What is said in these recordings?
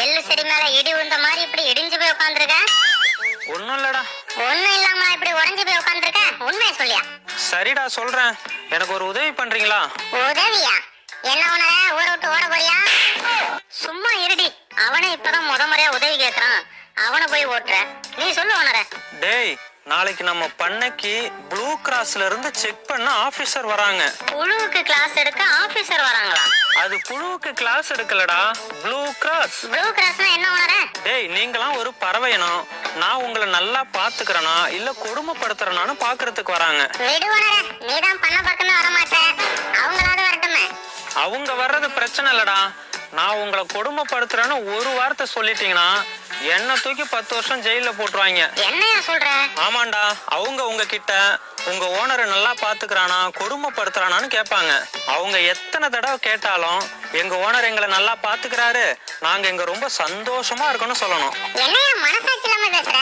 எள்ளு செடி மேல இடி உந்த மாதிரி இப்படி இடிஞ்சு போய் உட்கார்ந்துருக்க. ஒண்ணும் இல்லடா. ஒண்ணும் இல்லாம இப்படி உடைஞ்சு போய் உட்கார்ந்துருக்க. உண்மையை சொல்லியா? சரிடா சொல்றேன். எனக்கு ஒரு உதவி பண்றீங்களா? உதவியா? என்ன உன ஊரை விட்டு ஓட போறியா? சும்மா இருடி. அவனே இப்பதான் முறையா உதவி கேக்குறான். அவனை போய் ஓட்டுற. நீ சொல்லு உணர. டேய், நாளைக்கு நம்ம பண்ணைக்கு ப்ளூ கிராஸ்ல இருந்து செக் பண்ண ஆபீசர் வராங்க. புழுவுக்கு கிளாஸ் எடுக்க ஆபீசர் வராங்களா? அது புழுவுக்கு கிளாஸ் எடுக்கலடா, ப்ளூ கிராஸ். ப்ளூ கிராஸ்னா என்ன உணர? டேய், நீங்களாம் ஒரு பறவையினம். நான் உங்களை நல்லா பாத்துக்கிறேனா இல்ல கொடுமைப்படுத்துறேனான்னு பாக்குறதுக்கு வராங்க. விடு உணர. நீதான் பண்ண பக்கமே வரமாட்ட. அவங்களாவது வரட்டுமே. அவங்க வர்றது பிரச்சனை இல்லடா. நான் உங்களை கொடுமைப்படுத்துறேன்னு ஒரு வார்த்தை சொல்லிட்டீங்கன்னா என்ன தூக்கி 10 வருஷம் ஜெயில போட்டுருவாங்க. என்னையா சொல்ற? ஆமாண்டா. அவங்க உங்ககிட்ட உங்க ஓனரை நல்லா பாத்துக்கிறானா கொடுமைப்படுத்துறானான்னு கேட்பாங்க. அவங்க எத்தனை தடவை கேட்டாலும் எங்க ஓனர் எங்களை நல்லா பாத்துக்கிறாரு, நாங்க இங்க ரொம்ப சந்தோஷமா இருக்கணும்னு சொல்லணும். என்னையா மனசாட்சி இல்லாம பேசுற?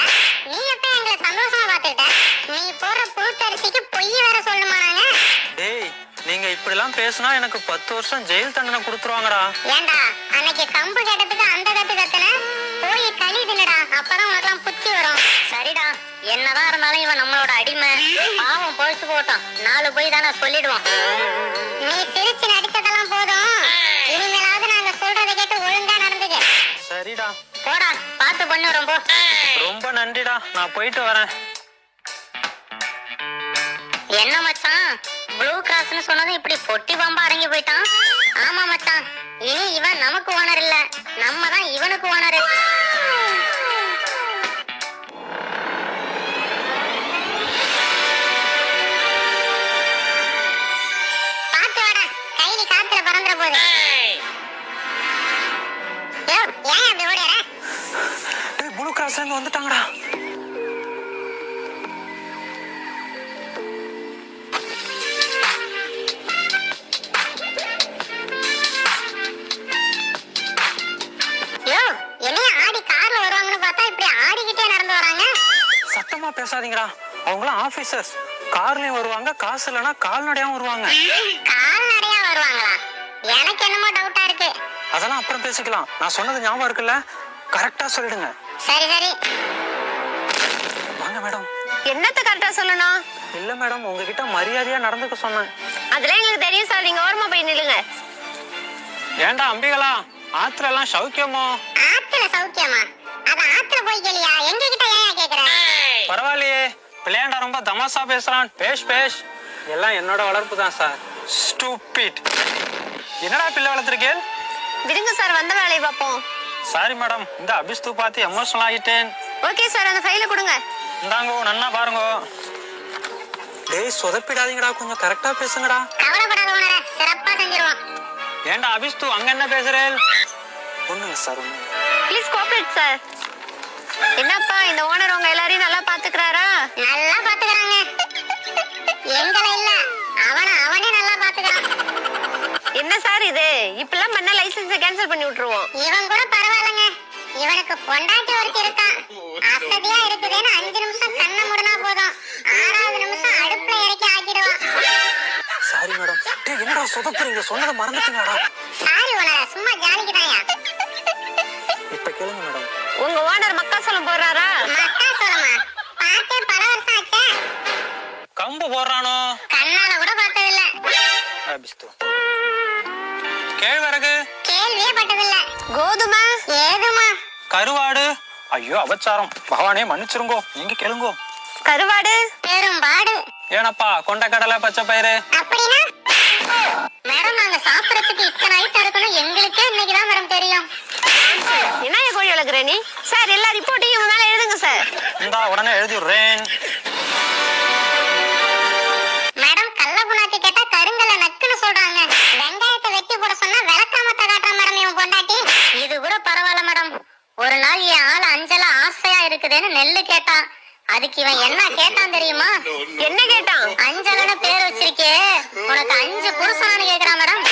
நீ எப்ப எங்களை சந்தோஷமா பாத்துக்கிட்ட? நீ போற புழுத்தரிசிக்கு பொய் வேற சொல்லுமா நாங்க? டேய், நீங்க இப்படி எல்லாம் பேசினா எனக்கு 10 வருஷம் ஜெயில் தண்டனை கொடுத்துருவாங்கடா. ஏண்டா அன்னைக்கு கம்பு கேட்டதுக்கு அந்த கத்து கத்துன? போய் களி தின்னுடா, அப்பதான் உனக்கெல்லாம் புத்தி வரும். சரிடா, என்னதான் இருந்தாலும் இவன் நம்மளோட அடிமை. பாவம் பொழிச்சு போட்டோம். 4 போய் தானே சொல்லிடுவோம். நீ சிரிச்சு நடிச்சதெல்லாம் போதும். இனிமேலாவது நாங்க சொல்றதை கேட்டு ஒழுங்கா நடந்துக்க. சரிடா. போடா, பார்த்து பண்ணு. ரொம்ப நன்றிடா. நான் போயிட்டு வரேன். என்ன மச்சான், ப்ளூ கிராஸ்னு சொன்னதும் இப்படி பொட்டி பாம்பா அடங்கி போயிட்டான். ஆமா மச்சான், இனி இவன் நமக்கு ஓனர் இல்ல, நம்ம தான் இவனுக்கு ஓனர். பாத்து வாடா, கைலி காத்துல பறந்துற போகுது. ஏன் அப்படி ஓடுற? டேய், ப்ளூ கிராஸ்ல இருந்து வந்துட்டாங்கடா. சத்தமா பேசாதீங்கடா. அவங்களாம் ஆபீசர்ஸ். கார்லயும் வருவாங்க, காசு இல்லனா கால்நடையாவும் வருவாங்க. கால்நடையா வருவாங்களா? எனக்கு என்னமோ டவுட்டா இருக்கு. அதெல்லாம் அப்புறம் பேசிக்கலாம். நான் சொன்னது ஞாபகம் இருக்குல்ல? கரெக்டா சொல்லிடுங்க. சரி சரி. வாங்க மேடம். என்னத்த கரெக்டா சொல்லணும்? இல்ல மேடம், உங்ககிட்ட மரியாதையா நடந்துக்க சொன்னேன். அதெல்லாம் எங்களுக்கு தெரியும் சார். நீங்க ஓரமா போய் நில்லுங்க. ஏண்டா அம்பிகளா, ஆத்துல எல்லாம் சௌக்கியமோ? ஆத்துல சௌக்கியமா? அத ஆத்துல போய் கேளியா, எங்க கிட்ட ஏன் கேக்குற? பரவாயில்லையே, பிள்ளையாண்டா ரொம்ப தமாசா பேசுறான். பேஷ். எல்லாம் என்னோட வளர்ப்பு தான் சார். ஸ்டூபிட். என்னடா பிள்ளை வளர்த்துருக்கேன்? விடுங்க சார், வந்த வேலையை பார்ப்போம். சாரி மேடம், இந்த அபிஸ்து பார்த்து எமோஷனல் ஆகிட்டேன். ஓகே சார், அந்த ஃபைலை கொடுங்க. இந்தாங்கோ, நன்னா பாருங்க. டேய், சொதப்பிடாதீங்கடா, கொஞ்சம் கரெக்டா பேசுங்கடா. கவலைப்படாத ஓனரே, சிறப்பா செஞ்சிருவோம். ஏண்டா அபிஸ்து, அங்க என்ன பேசுறேன்? ஒண்ணுங்க சார், ஒண்ணுங்க. Please cooperate sir. என்னப்பா, இந்த ஓனர் உங்க எல்லாரையும் நல்லா பாத்துக்கறாரா? நல்லா பாத்துக்கறாங்க. எங்கள இல்ல, அவனே நல்லா பாத்துக்கறான். என்ன சார் இது? இப்பெல்லாம் பண்ண லைசென்ஸை கேன்சல் பண்ணி விட்டுருவோம். இவன் கூட பரவாயில்லைங்க. இவனுக்கு பொண்டாட்டி ஒருத்தி இருக்கான். அசதியா இருக்குதுன்னு 5 நிமிஷம் கண்ணை மூடினா போதும், 6வது நிமிஷம் அடுப்புல இறக்கி ஆக்கிடுவான். Sorry madam. டேய், என்னடா சொதப்புறீங்க? சொன்னதை மறந்துட்டீங்கடா. சாரி ஓனரே, சும்மா ஜாலிக்குதாயா. இப்ப கேளுங்க மேடம். உங்க ஓனர் மக்காசோளம் போடுறாரா? மக்காசோளமா? பார்த்தே பல வருஷம் ஆச்சே. கம்பு போடுறானோ? கண்ணால கூட பார்த்ததில்ல. அபிஸ்து. கேழ்வரகு? கேள்வியே பட்டதில்ல. கோதுமை? ஏதுமா? கருவாடு? ஐயோ அபச்சாரம், பகவானே மன்னிச்சிருங்கோ. நீங்க கேளுங்கோ. கருவாடு? பெரும்பாடு. ஏனப்பா, கொண்டக்கடலை, பச்சை பயிறு? அப்படின்னா மேடம், நாங்க சாப்பிடறதுக்கு இத்தனை ஐட்டம் இருக்குன்னு எங்களுக்கே இன்னைக்குதான் மேடம் தெரியும். என்ன கோழி வளர்க்குற நீ? சார், எல்லா ரிப்போர்ட்டையும் இவன் மேல எழுதுங்க சார். இந்தா, உடனே எழுதிடுறேன். மேடம், கள்ள புனாத்தி கேட்டா கருங்கல்ல நக்குன்னு சொல்றாங்க. வெங்காயத்தை வெட்டி போட சொன்னா விளக்காமத்த காட்டுற மேடம் இவன் பொண்டாட்டி. இது கூட பரவாயில்ல மேடம். ஒரு நாள் என் ஆள் அஞ்சலா ஆசையா இருக்குதுன்னு நெல்லு கேட்டான். அதுக்கு இவன் என்ன கேட்டான் தெரியுமா? என்ன கேட்டான்? அஞ்சலன்னு பேர் வச்சிருக்கே, உனக்கு 5 புருஷனான்னு கேக்குறான் மேடம்.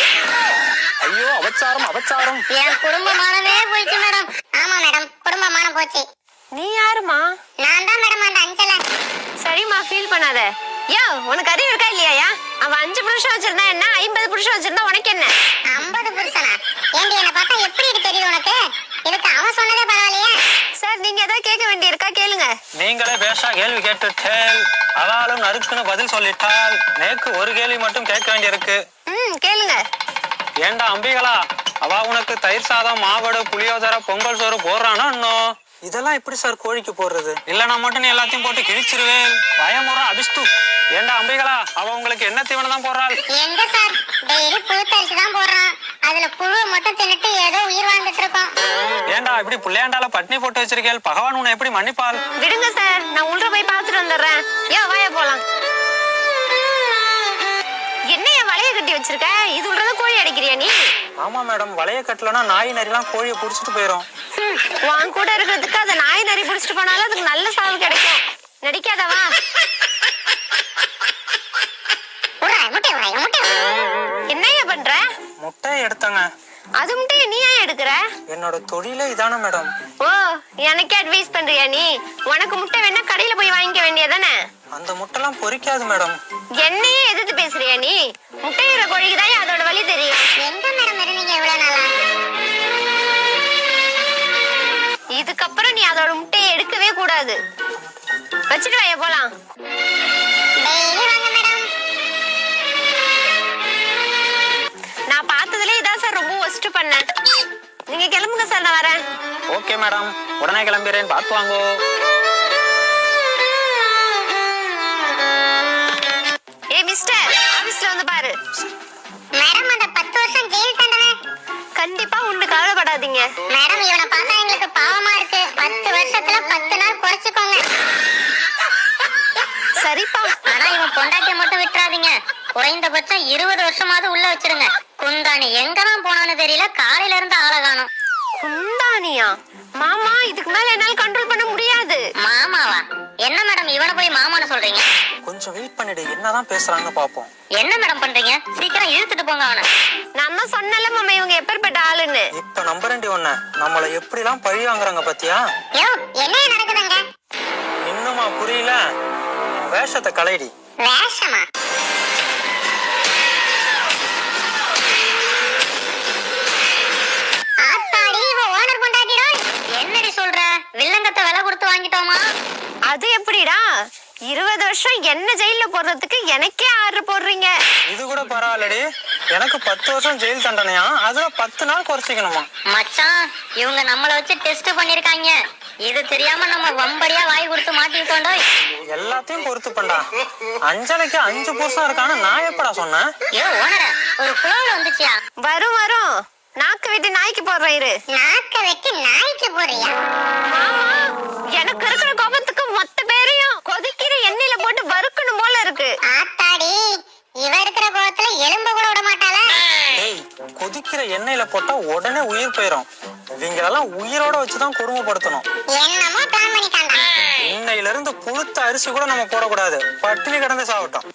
ஐயோ அபச்சாரம். என் குடும்பமானவே போயிடுச்சு மேடம். ஆமா மேடம், குடும்பமான போச்சு. நீ யாருமா? நான் தான் மேடம் அந்த அஞ்சல. சரிம்மா, ஃபீல் பண்ணாத. யோ, உனக்கு அறிவு இருக்கா இல்லையா? அவன் 5 புருஷன் வச்சிருந்தா என்ன, 50 புருஷன் வச்சிருந்தா உனக்கு என்ன? 50 புருஷனா? ஏண்டி, என்ன பார்த்தா எப்படி தெரியுது உனக்கு? நீங்களே பேஷா கேள்வி கேட்டுட்டேன். அவளும் நறுக்குன்னு பதில் சொல்லிட்டாள். நேக்கு ஒரு கேள்வி மட்டும் கேட்க வேண்டியிருக்கு. கேளுங்க. ஏண்டா அம்பிகளா, அவ உனக்கு தயிர் சாதம், மாவடு, புளியோதரை, பொங்கல் சோறு போடுறானா இன்னும்? இதெல்லாம் எப்படி சார் கோழிக்கு போடுறது? இல்லனா மட்டும் நீ எல்லாத்தையும் போட்டு கிழிச்சிருவேன். பயமுறை அபிஷ்டு. ஏண்டா அம்பிகளா, அவ உங்களுக்கு என்ன தீவனம் தான் போடுறாள்? எங்க சார், டெய்லி புழுத்தரிசி தான் போடுறான். அதுல புழு மட்டும் தின்னுட்டு ஏதோ உயிர் வாழ்ந்துட்டு இருக்கோம். ஏண்டா இப்படி புள்ளையாண்டால பட்னி போட்டு வச்சிருக்கேள், பகவான் உன்னை எப்படி மன்னிப்பாள்? விடுங்க சார், நான் உள்ள போய் பாத்துட்டு வந்துடுறேன். வாயா போலாம். என்ன வளைய கட்டி வச்சிருக்க? இது உள்ளதான் கோழி அடிக்கிறியா நீ? ஆமா மேடம், வளைய கட்டலனா நாய் நரிலாம் கோழியை புடிச்சிட்டு போயிரும். உன் கூட இருக்கிறதுக்கு அதை நாய் நரி புடிச்சிட்டு போனாலும் அதுக்கு நல்ல சாவு கிடைக்கும். நடிக்காதவா? என்னையா பண்ற? முட்டையை எடுத்தங்க. அது முட்டையை நீ ஏன் எடுக்கிற? என்னோட தொழிலே இதான மேடம். ஓ, எனக்கே அட்வைஸ் பண்றியா நீ? உனக்கு முட்டை வேணா கடையில போய் வாங்கிக்க வேண்டியதானே? அந்த முட்டைலாம் பொரிக்காது மேடம். என்னையே எதிர்த்து பேசுறியா நீ? முட்டையிற கோழிக்கு தான் அதோட வலி தெரியும். எங்க மேடம் இருந்தீங்க இவ்வளவு நாளா? இதுக்கப்புறம் நீ அதோட முட்டையை எடுக்கவே கூடாது. வச்சுட்டு வாயா போலாம். டெய்லி வாங்க மேடம். நான் பார்த்ததுல இதான் சார் ரொம்ப ஒஸ்ட் பண்ணேன். நீங்க கிளம்புங்க சார், நான் வரேன். ஓகே மேடம், உடனே கிளம்பிடுறேன், பார்த்து வாங்கோ. மிஸ்டர், ஆபீஸ்ல வந்து பாரு. மேடம், அந்த 10 வருஷம் ஜெயில் தண்டனை கண்டிப்பா உண்டு, கவலைப்படாதீங்க. மேடம். இவனை பார்த்தா எங்களுக்கு பாவமா இருக்கு. 10 வருஷத்துல 10 நாள் குறைச்சுக்கோங்க. சரிப்பா. ஆனா இவன் பொண்டாட்டியை மட்டும் விட்டுறாதீங்க. குறைந்தபட்சம் 20 வருஷமாவது உள்ள வச்சிருங்க. குந்தாணி எங்கதான் போனான்னு தெரியல, காலையில இருந்து ஆள காணோம். குந்தானியா? மாமா, இதுக்கு மேல என்னால கண்ட்ரோல் பண்ண முடியாது. மாமாவா? என்ன மேடம் இவனை போய் மாமான்னு சொல்றீங்க? கொஞ்சம் வெயிட் பண்ணிடு, என்னதான் பேசுறாங்கன்னு பாப்போம். என்ன மேடம் பண்றீங்க? சீக்கிரம் இழுத்துட்டு போங்க அவனை. நான் தான் சொன்னல மாமா, இவங்க எப்பேற்பட்ட ஆளுன்னு. இப்ப நம்பரண்டி ஒண்ணு, நம்மள எப்படிலாம் பழி வாங்குறாங்க பாத்தியா? யோ, என்ன நடக்குதுங்க? இன்னுமா புரியல? வேஷத்தை கலைடி. வேஷமா? ஆத்தாடி, இவ ஓனர் பொண்டாட்டிடா. என்னடி சொல்ற? வில்லங்கத்தை விலை கொடுத்து வாங்கிட்டோமா? அது எப்படிடா? 20 வருஷம் என்ன ஜெயில போடுறதுக்கு எனக்கே ஆர்டர் போடுறீங்க? இது கூட பரவாயில்லடி, எனக்கு 10 வருஷம் ஜெயில் தண்டனையா, அதுல 10 நாள் குறைச்சிக்கணுமா? மச்சான், இவங்க நம்மள வச்சு டெஸ்ட் பண்ணிருக்காங்க. இது தெரியாம நம்ம வம்படியா வாய் கொடுத்து மாட்டிட்டோம்டா. எல்லாத்தையும் பொறுத்து பண்ணா. அஞ்சலைக்கு 5 புருஷம் இருக்கான்னு நான் எப்படா சொன்னேன்? ஏ ஓனர, ஒரு புலவுல வந்துச்சியா? வரும் வரும். நாக்கு வெட்டி நாய்க்கு போடுறேன் இரு. நாக்க வெட்டி நாய்க்கு போறியா? மாமா, எனக்கு இருக்கிற கோபத்துக்கு மொத்த பேரையும் கொதிக்கிற எண்ணெயில போட்டு வறுக்கணும் போல இருக்கு. ஆத்தாடி, இவ இருக்கிற கோவத்துல எலும்ப கூட விட மாட்டாள. ஏய், கொதிக்கிற எண்ணெயில போட்டா உடனே உயிர் போயிரும். இவங்களெல்லாம் உயிரோட வச்சுதான் கொடுமைப்படுத்தணும். என்னமோ பிளான் பண்ணிட்டாங்க. இன்னையில இருந்து புழுத்த அரிசி கூட நம்ம போடக்கூடாது, பட்டினி கிடந்து சாப்பிட்டோம்.